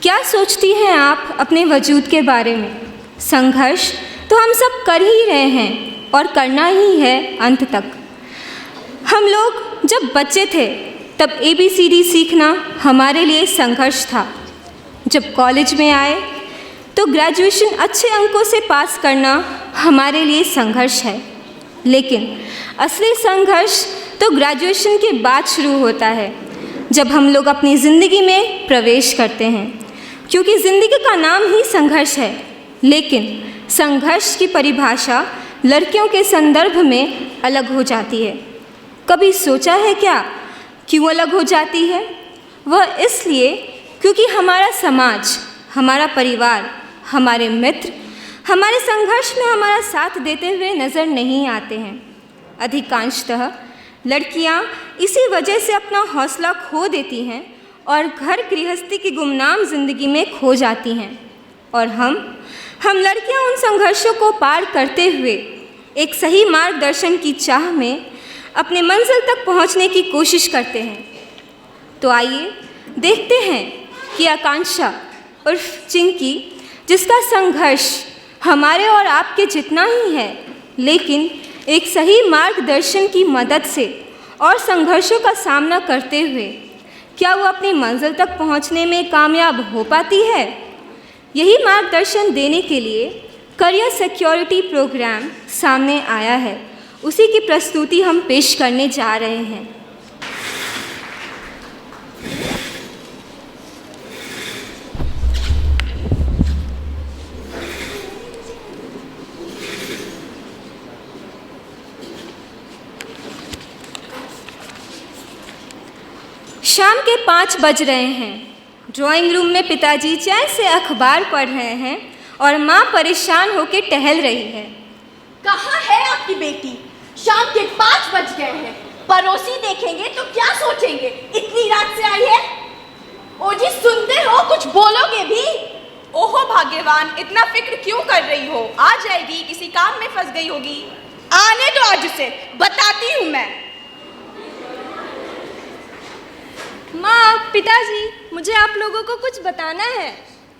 क्या सोचती हैं आप अपने वजूद के बारे में? संघर्ष तो हम सब कर ही रहे हैं और करना ही है अंत तक। हम लोग जब बच्चे थे तब ABCD सीखना हमारे लिए संघर्ष था। जब कॉलेज में आए तो ग्रेजुएशन अच्छे अंकों से पास करना हमारे लिए संघर्ष है। लेकिन असली संघर्ष तो ग्रेजुएशन के बाद शुरू होता है, जब हम लोग अपनी ज़िंदगी में प्रवेश करते हैं, क्योंकि ज़िंदगी का नाम ही संघर्ष है। लेकिन संघर्ष की परिभाषा लड़कियों के संदर्भ में अलग हो जाती है। कभी सोचा है क्या क्यों अलग हो जाती है? वह इसलिए क्योंकि हमारा समाज, हमारा परिवार, हमारे मित्र हमारे संघर्ष में हमारा साथ देते हुए नज़र नहीं आते हैं। अधिकांशतः लड़कियां इसी वजह से अपना हौसला खो देती हैं और घर गृहस्थी की गुमनाम ज़िंदगी में खो जाती हैं। और हम लड़कियां उन संघर्षों को पार करते हुए एक सही मार्गदर्शन की चाह में अपने मंजिल तक पहुंचने की कोशिश करते हैं। तो आइए देखते हैं कि आकांक्षा उर्फ चिंकी, जिसका संघर्ष हमारे और आपके जितना ही है, लेकिन एक सही मार्गदर्शन की मदद से और संघर्षों का सामना करते हुए क्या वो अपनी मंजिल तक पहुंचने में कामयाब हो पाती है? यही मार्गदर्शन देने के लिए करियर सिक्योरिटी प्रोग्राम सामने आया है। उसी की प्रस्तुति हम पेश करने जा रहे हैं। शाम के 5 बज रहे हैं। ड्राइंग रूम में पिताजी चैन से अखबार पढ़ रहे हैं और माँ परेशान होकर टहल रही है। कहाँ है आपकी बेटी? शाम के 5 बज गए हैं। पड़ोसी देखेंगे तो क्या सोचेंगे? इतनी रात से आई है। ओ जी, सुनते हो? कुछ बोलोगे भी? ओहो भाग्यवान, इतना फिक्र क्यों कर रही हो? आ जाएगी, किसी काम में फंस गई होगी। आने दो, आज उसे बताती हूँ मैं। माँ, पिताजी, मुझे आप लोगों को कुछ बताना है।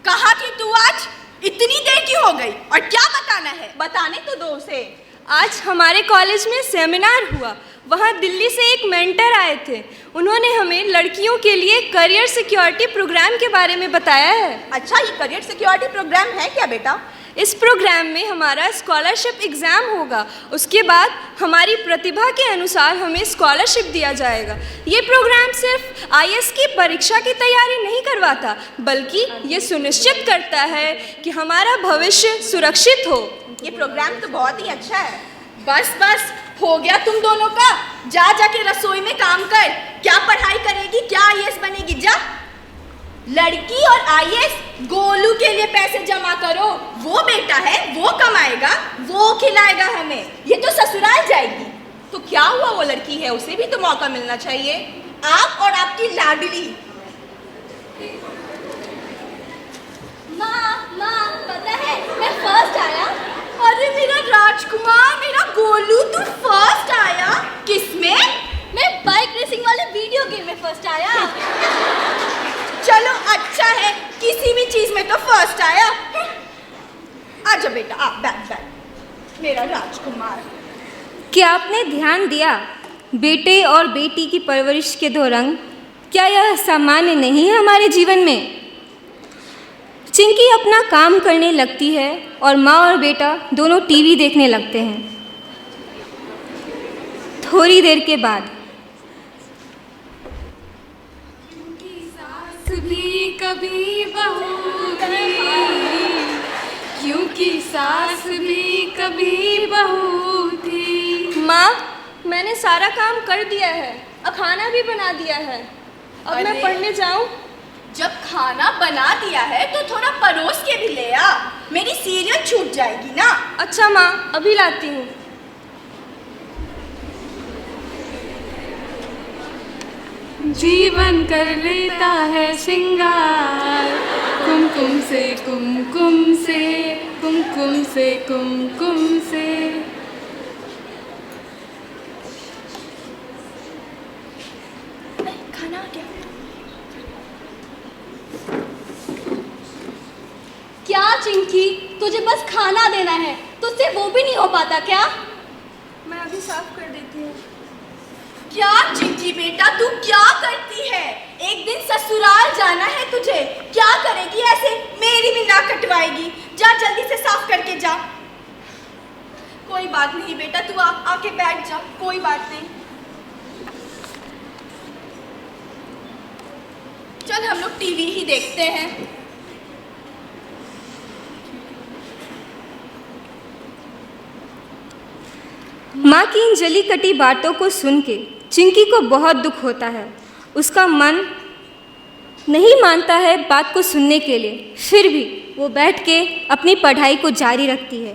कहाँ थी तू आज? इतनी देर की हो गई और क्या बताना है? बताने तो दो उसे। आज हमारे कॉलेज में सेमिनार हुआ। वहाँ दिल्ली से एक मेंटर आए थे। उन्होंने हमें लड़कियों के लिए करियर सिक्योरिटी प्रोग्राम के बारे में बताया है। अच्छा, ये करियर सिक्योरिटी प्रोग्राम है क्या बेटा? इस प्रोग्राम में हमारा स्कॉलरशिप एग्ज़ाम होगा। उसके बाद हमारी प्रतिभा के अनुसार हमें स्कॉलरशिप दिया जाएगा। ये प्रोग्राम सिर्फ IAS की परीक्षा की तैयारी नहीं करवाता, बल्कि ये सुनिश्चित करता है कि हमारा भविष्य सुरक्षित हो। ये प्रोग्राम तो बहुत ही अच्छा है। बस बस, हो गया तुम दोनों का। जा जाके रसोई में काम कर। क्या पढ़ाई करेगी, क्या IAS बनेगी? जा। लड़की और IAS, गोलू के लिए पैसे जमा करो। वो बेटा है, वो कमाएगा, वो खिलाएगा हमें। ये तो ससुराल जाएगी। तो क्या हुआ, वो लड़की है, उसे भी तो मौका मिलना चाहिए। आप और आपकी लाडली। माँ, पता है मैं फर्स्ट आया। अरे मेरा राजकुमार, मेरा गोलू, तू फर्स्ट आया? किसमें? मैं बाइक रेसिंग वाले वीडियो गेम में फर्स्ट आया। चलो अच्छा है, किसी भी चीज में तो फर्स्ट आया। आजा बेटा, आ बैठ। मेरा राजकुमार। क्या आपने ध्यान दिया बेटे और बेटी की परवरिश के दो रंग? क्या यह सामान्य नहीं है हमारे जीवन में? चिंकी अपना काम करने लगती है और माँ और बेटा दोनों टीवी देखने लगते हैं। थोड़ी देर के बाद भी कभी बहू थी, क्योंकि सास भी कभी बहू थी। माँ, मैंने सारा काम कर दिया है, अब खाना भी बना दिया है। अब मैं पढ़ने जाऊँ? जब खाना बना दिया है तो थोड़ा परोस के भी ले आ। मेरी सीरियल छूट जाएगी ना। अच्छा माँ, अभी लाती हूँ। जीवन कर लेता है श्रृंगार, कुमकुम से कुमकुम से, कुमकुम से कुमकुम से। खाना आ गया। चिंकी, तुझे बस खाना देना है, तुझसे वो भी नहीं हो पाता क्या? मैं अभी साफ कर देती हूँ। क्या चिंकी बेटा, तू क्या करती है? एक दिन ससुराल जाना है तुझे, क्या करेगी ऐसे? मेरी भी नाक कटवाएगी। जा जल्दी से साफ करके जा। कोई बात नहीं बेटा, तू आके बैठ जा, कोई बात नहीं। चल हम लोग टीवी ही देखते हैं। माँ की इन जली कटी बातों को सुन के चिंकी को बहुत दुख होता है। उसका मन नहीं मानता है बात को सुनने के लिए, फिर भी वो बैठ के अपनी पढ़ाई को जारी रखती है।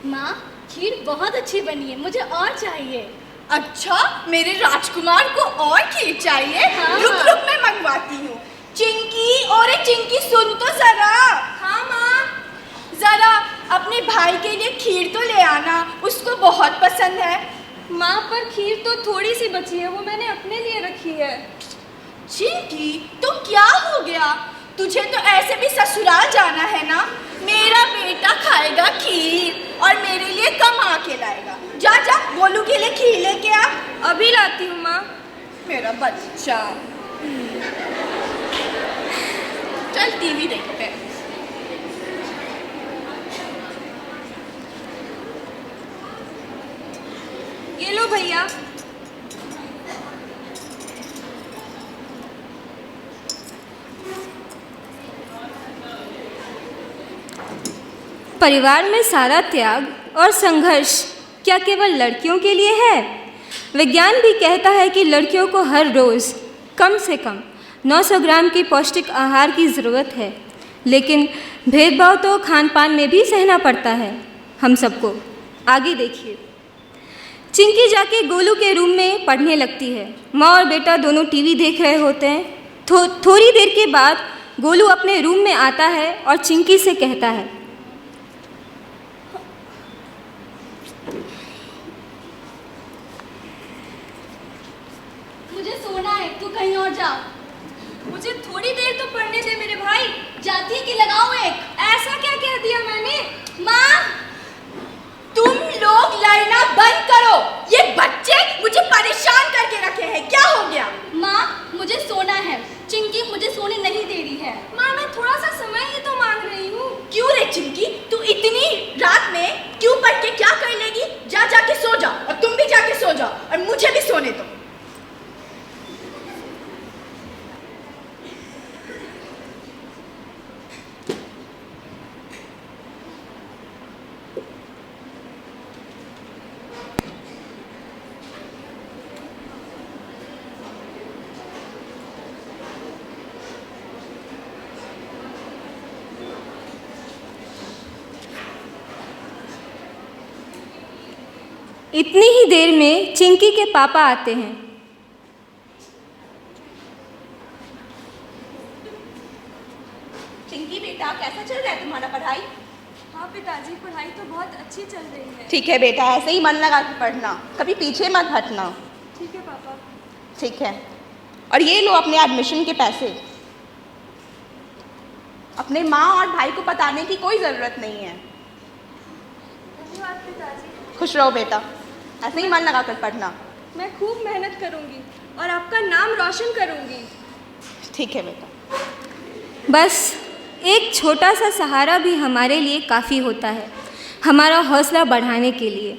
माँ, खीर बहुत अच्छी बनी है, मुझे और चाहिए। अच्छा, मेरे राजकुमार को और खीर चाहिए? हाँ, रुक रुक, मैं मंगवाती हूँ। चिंकी, और चिंकी सुन तो जरा। हाँ माँ। जरा अपने भाई के लिए खीर तो ले आना, उसको बहुत पसंद है। माँ, पर खीर तो थोड़ी सी बची है, वो मैंने अपने लिए रखी है। चिंकी, तो क्या हो गया? तुझे तो ऐसे भी ससुराल जाना है ना। मेरा बेटा खाएगा खीर और मेरे लिए कमा के लाएगा। जा जा, गोलू के लिए खीर लेके आ। अभी लाती हूँ माँ। मेरा बच्चा। चल टीवी देखते हैं। ये लो भैया। परिवार में सारा त्याग और संघर्ष क्या केवल लड़कियों के लिए है? विज्ञान भी कहता है कि लड़कियों को हर रोज़ कम से कम 900 ग्राम की पौष्टिक आहार की ज़रूरत है, लेकिन भेदभाव तो खान पान में भी सहना पड़ता है हम सबको। आगे देखिए। चिंकी जाके गोलू के रूम में पढ़ने लगती है। माँ और बेटा दोनों टीवी देख रहे होते हैं। थोड़ी देर के बाद गोलू अपने रूम में आता है और चिंकी से कहता है, मुझे सोना है, तू कहीं और जा। मुझे थोड़ी देर तो पढ़ने दे मेरे भाई। जाती है कि लगाऊं एक? ऐसा क्या कह दिया मैंने? माँ, तुम लोग लड़ना बंद करो। ये बच्चे मुझे परेशान करके रखे हैं। क्या हो गया? माँ, मुझे सोना है। चिंकी मुझे सोने नहीं दे रही है। माँ, मैं थोड़ा सा समय ही तो मांग रही हूँ। क्यों रे चिंकी, तू इतनी रात में क्यों पढ़ के क्या कर लेगी? जा जाके सो जा, और तुम भी जाके सो जाओ, और मुझे भी सोने दो। इतनी ही देर में चिंकी के पापा आते हैं। चिंकी बेटा, कैसा चल रहा है तुम्हारा पढ़ाई? हाँ पिताजी, पढ़ाई तो बहुत अच्छी चल रही है। ठीक है बेटा, ऐसे ही मन लगा के पढ़ना, कभी पीछे मत हटना। ठीक है पापा। ठीक है। और ये लो अपने एडमिशन के पैसे। अपने माँ और भाई को बताने की कोई ज़रूरत नहीं है। धन्यवाद पिताजी। खुश रहो बेटा, ऐसे ही मन लगा कर पढ़ना। मैं खूब मेहनत करूँगी और आपका नाम रोशन करूँगी। ठीक है बेटा। बस एक छोटा सा सहारा भी हमारे लिए काफ़ी होता है, हमारा हौसला बढ़ाने के लिए।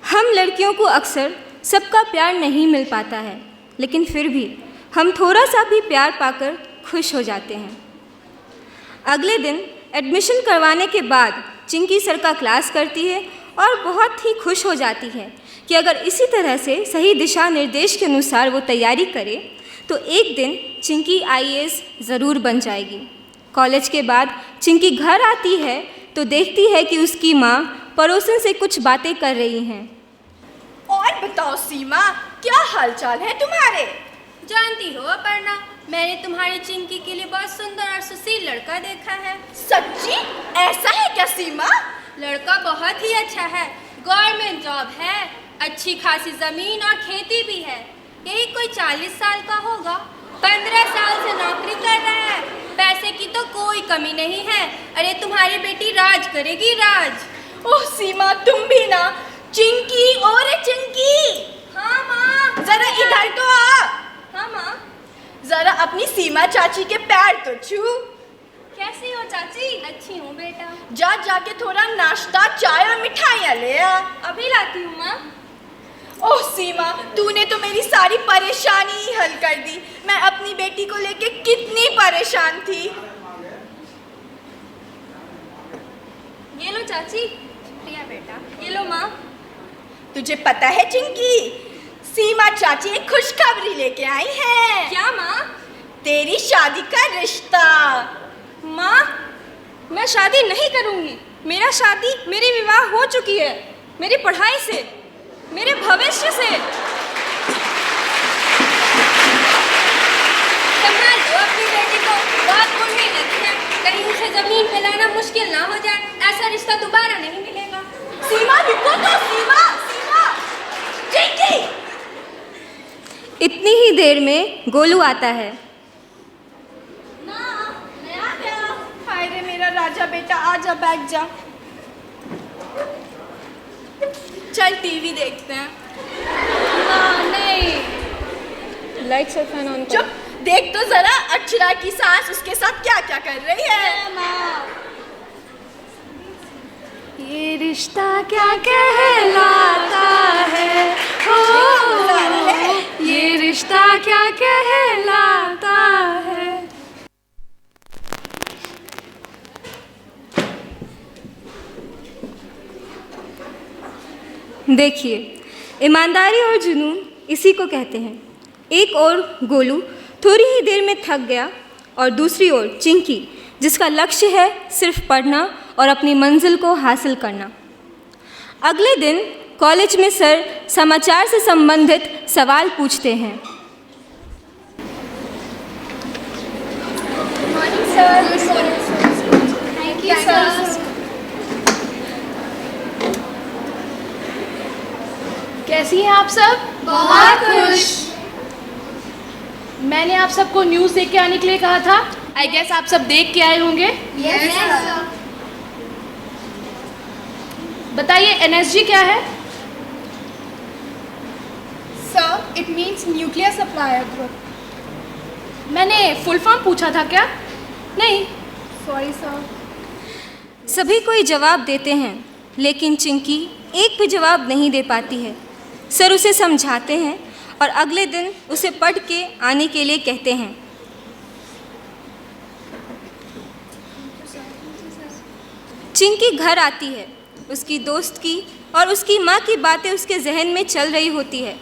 हम लड़कियों को अक्सर सबका प्यार नहीं मिल पाता है, लेकिन फिर भी हम थोड़ा सा भी प्यार पाकर खुश हो जाते हैं। अगले दिन एडमिशन करवाने के बाद चिंकी सर का क्लास करती है और बहुत ही खुश हो जाती है कि अगर इसी तरह से सही दिशा निर्देश के अनुसार वो तैयारी करे तो एक दिन चिंकी IAS ज़रूर बन जाएगी। कॉलेज के बाद चिंकी घर आती है तो देखती है कि उसकी माँ पड़ोसन से कुछ बातें कर रही हैं। और बताओ सीमा, क्या हालचाल है तुम्हारे? जानती हो अपर्णा, मैंने तुम्हारी चिंकी के लिए बहुत सुंदर और सुशील लड़का देखा है। सच्ची? ऐसा है क्या सीमा? लड़का बहुत ही अच्छा है, गवर्नमेंट जॉब है, अच्छी खासी जमीन और खेती भी है। यही कोई 40 साल का होगा, 15 साल से नौकरी कर रहा है। पैसे की तो कोई कमी नहीं है। अरे तुम्हारी बेटी राज करेगी, राज। ओह सीमा, तुम भी ना। चिंकी, और चिंकी। हाँ माँ। जरा इधर तो आ। हाँ माँ। जरा अपनी सीमा चाची के पैर तो छू। कैसी हो चाची? अच्छी हूँ बेटा। जा जाके थोड़ा नाश्ता, चाय और मिठाइयाँ ले आ। अभी लाती हूँ माँ। ओह सीमा, तूने तो मेरी सारी परेशानी ही हल कर दी। मैं अपनी बेटी को लेके कितनी परेशान थी। ये लो चाची। शुक्रिया बेटा। ये लो माँ। तुझे पता है चिंकी, सीमा चाची एक खुशखबरी लेके आई है। क्या माँ? तेरी शादी का रिश्ता। माँ, मैं शादी नहीं करूँगी। मेरी विवाह हो चुकी है, मेरी पढ़ाई से, मेरे भविष्य से। संभाल लो अपनी बेटी को, बहुत बूढ़ी लगी है। कहीं उसे जमीन पे लाना मुश्किल ना हो जाए, ऐसा रिश्ता दोबारा नहीं मिलेगा। सीमा रुको तो, सीमा, सीमा। चिंकी। इतनी ही देर में गोलू आता है। मैं आ गया। हाय रे मेरा राजा बेटा, आजा, बैठ जा। चल टीवी देखते हैं। नहीं। लाइट्स और फैन ऑन चुप, देख तो जरा अक्षरा की सास उसके साथ क्या क्या कर रही है। ये रिश्ता क्या कहलाता है, हो ये रिश्ता क्या कहलाता है। देखिए, ईमानदारी और जुनून इसी को कहते हैं। एक ओर गोलू थोड़ी ही देर में थक गया और दूसरी ओर चिंकी, जिसका लक्ष्य है सिर्फ पढ़ना और अपनी मंजिल को हासिल करना। अगले दिन कॉलेज में सर समाचार से संबंधित सवाल पूछते हैं। Thank you sir. कैसी हैं आप सब? बहुत खुश। मैंने आप सबको न्यूज़ देख के आने के लिए कहा था। आई गेस आप सब देख के आए होंगे। Yes sir. बताइए एनएसजी क्या है? Sir, it means nuclear supplier group. मैंने फुल फॉर्म पूछा था क्या? नहीं। Sorry sir. सभी कोई जवाब देते हैं, लेकिन चिंकी एक भी जवाब नहीं दे पाती है। सर उसे समझाते हैं और अगले दिन उसे पढ़ के आने के लिए कहते हैं। चिंकी घर आती है। उसकी दोस्त की और उसकी माँ की बातें उसके जहन में चल रही होती है।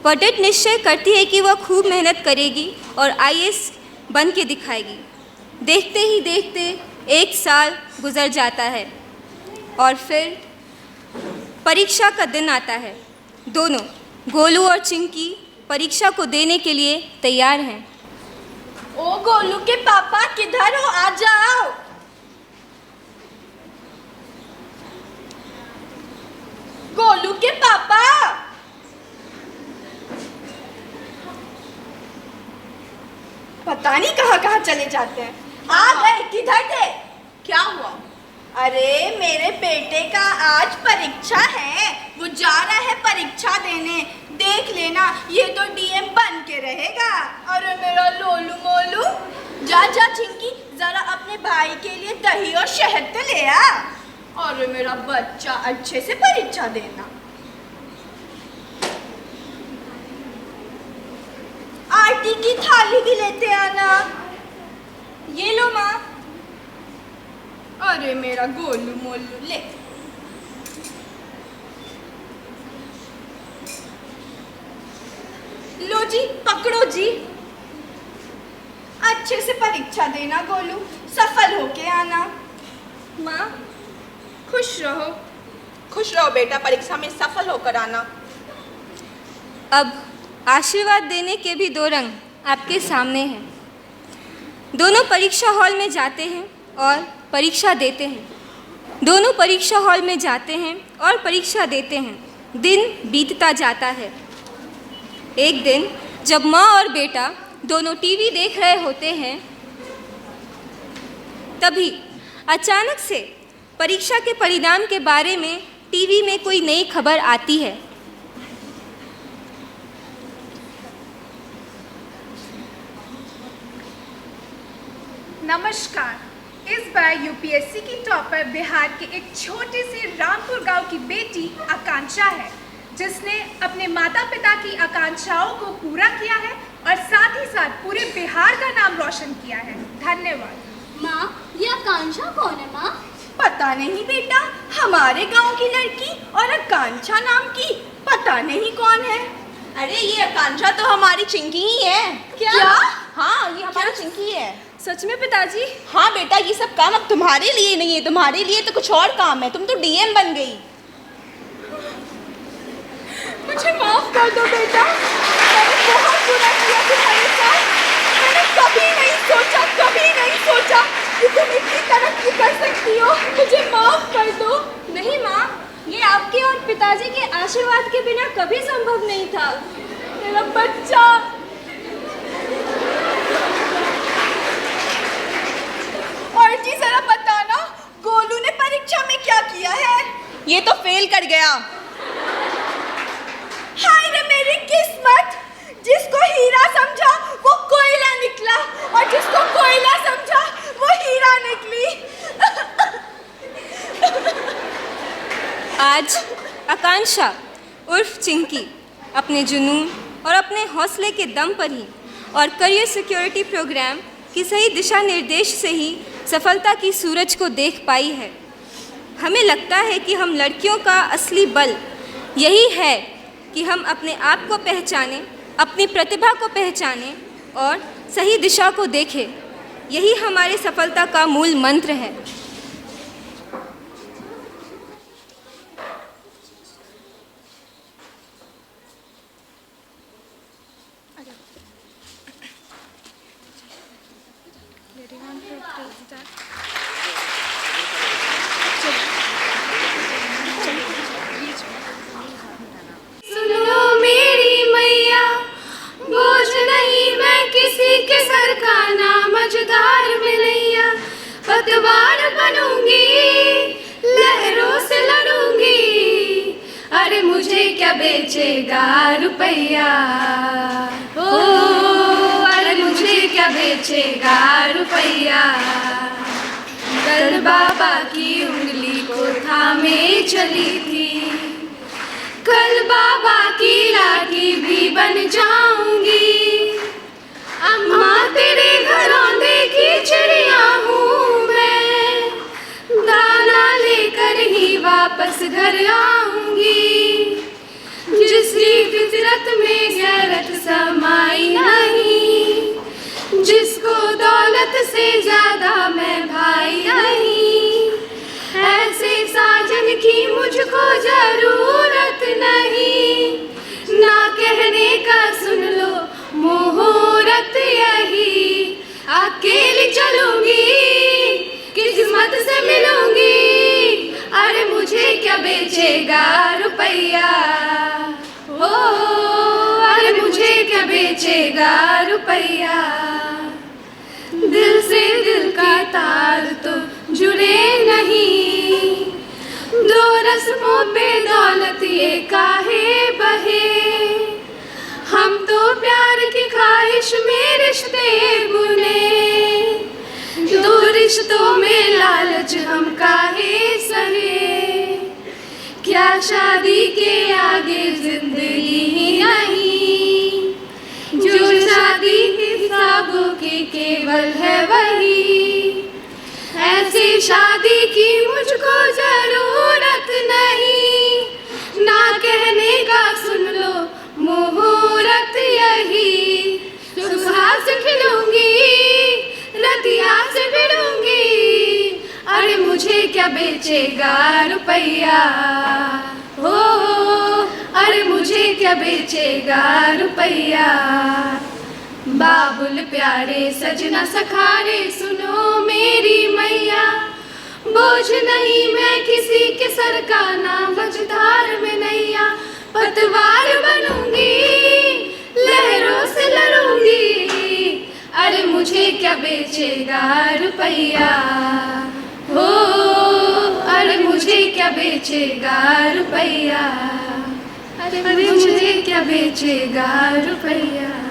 वह दृढ़ निश्चय करती है कि वह खूब मेहनत करेगी और आईएएस बन के दिखाएगी। देखते ही देखते 1 साल गुजर जाता है और फिर परीक्षा का दिन आता है। दोनों, गोलू और चिंकी, परीक्षा को देने के लिए तैयार हैं। ओ गोलू के पापा किधर हो, आ जाओ। गोलू के पापा। पता नहीं कहाँ कहाँ चले जाते हैं। आ गए, किधर थे? क्या हुआ? अरे मेरे बेटे का आज परीक्षा है, वो जा रहा है परीक्षा देने। देख लेना, ये तो डीएम बन के रहेगा। अरे मेरा लोलू मोलू, जा जा चिंकी, जरा अपने भाई के लिए दही और शहद तो ले आ। अरे मेरा बच्चा, अच्छे से परीक्षा देना। आरती की थाली भी लेते आना। ये लो माँ। अरे मेरा गोलू मोलू, ले। लो जी, पकड़ो जी। अच्छे से परीक्षा देना गोलू, सफल होके आना। माँ, खुश रहो। खुश रहो बेटा, परीक्षा में सफल होकर आना। अब आशीर्वाद देने के भी 2 रंग आपके सामने हैं। दोनों परीक्षा हॉल में जाते हैं और परीक्षा देते हैं। दोनों परीक्षा हॉल में जाते हैं और परीक्षा देते हैं। दिन बीतता जाता है। एक दिन जब माँ और बेटा दोनों टीवी देख रहे होते हैं, तभी अचानक से परीक्षा के परिणाम के बारे में टीवी में कोई नई खबर आती है। नमस्कार। इस बार यूपीएससी की टॉपर बिहार के एक छोटे से रामपुर गांव की बेटी आकांक्षा है, जिसने अपने माता पिता की आकांक्षाओं को पूरा किया है और साथ ही साथ पूरे बिहार का नाम रोशन किया है। धन्यवाद। माँ, ये आकांक्षा कौन है माँ? पता नहीं बेटा, हमारे गांव की लड़की और आकांक्षा नाम की पता नहीं कौन है। अरे ये आकांक्षा तो हमारी चिंकी ही है। क्या? हाँ, ये हमारी चिंकी है। सच में पिताजी? हाँ बेटा, ये सब काम अब तुम्हारे लिए नहीं है, तुम्हारे लिए तो कुछ और काम है। तुम तो डीएम बन गई। मुझे माफ कर दो बेटा, मैंने बहुत बुरा किया तुम्हारे साथ। मैंने कभी नहीं सोचा कि तुम इतनी तरक्की कर सकती हो। मुझे माफ कर दो। नहीं माँ, ये आपके और पिताजी के आशीर्वाद के बिना कभी संभव नहीं था। मेरा बच्चा। और जी जरा बताना, गोलू ने परीक्षा में क्या किया है? ये तो फेल कर गया। हाय रे मेरी किस्मत, जिसको हीरा समझा वो कोयला निकला, और जिसको कोयला समझा वो हीरा निकली। आज आकांक्षा उर्फ चिंकी अपने जुनून और अपने हौसले के दम पर ही और करियर सिक्योरिटी प्रोग्राम की सही दिशा निर्देश से ही सफलता की सूरज को देख पाई है। हमें लगता है कि हम लड़कियों का असली बल यही है कि हम अपने आप को पहचानें, अपनी प्रतिभा को पहचानें और सही दिशा को देखें। यही हमारे सफलता का मूल मंत्र है। सुनो मेरी मैया, बोझ नहीं मैं किसी के सर का, ना मझधार में नैया। पतवार बनूंगी, लहरों से लड़ूंगी, अरे मुझे क्या बेचेगा रुपया। ओ अरे मुझे क्या बेचेगा रुपया। कल बाबा की उंगली को थामे चली थी, कल बाबा की लाठी भी बन जाऊंगी। अम्मा तेरे घरों देखी चिड़िया हूँ मैं, दाना लेकर ही वापस घर आऊंगी। जिसकी फितरत में गैरत समाई नहीं, जिसको दौलत से ज्यादा मैं भाई नहीं, ऐसे साजन की मुझको जरूरत नहीं। ना कहने का सुन लो मुहूर्त यही, अकेली चलूंगी किस्मत से मिलूंगी, अरे मुझे क्या बेचेगा रुपया। ओ अरे मुझे क्या बेचेगा रुपया। दिल से दिल का तार तो जुड़े नहीं, दो रस्मों पे दौलत ये काहे बहे। हम तो प्यार की ख्वाहिश में रिश्ते बुने, दो रिश्तों में लालच हम काहे सहे। क्या शादी के आगे जिंदगी ही नहीं, जो शादी हिसाबों की केवल है वही। ऐसी शादी की मुझको जरूरत नहीं, ना कहने का सुन लो मुहूर्त यही। सुबह से खिलूंगी, रतिया से भिड़ूंगी, अरे मुझे क्या बेचेगा रुपया। हो अरे मुझे क्या बेचेगा रुपया। बाबुल प्यारे सजना सखारे सुनो मेरी मैया, बोझ नहीं मैं किसी के सर का, ना मझधार में नैया। पतवार बनूंगी, लहरों से लड़ूंगी, अरे मुझे क्या बेचेगा रुपैया हो, अरे मुझे क्या बेचेगा रुपैया, अरे मुझे क्या बेचेगा रुपैया।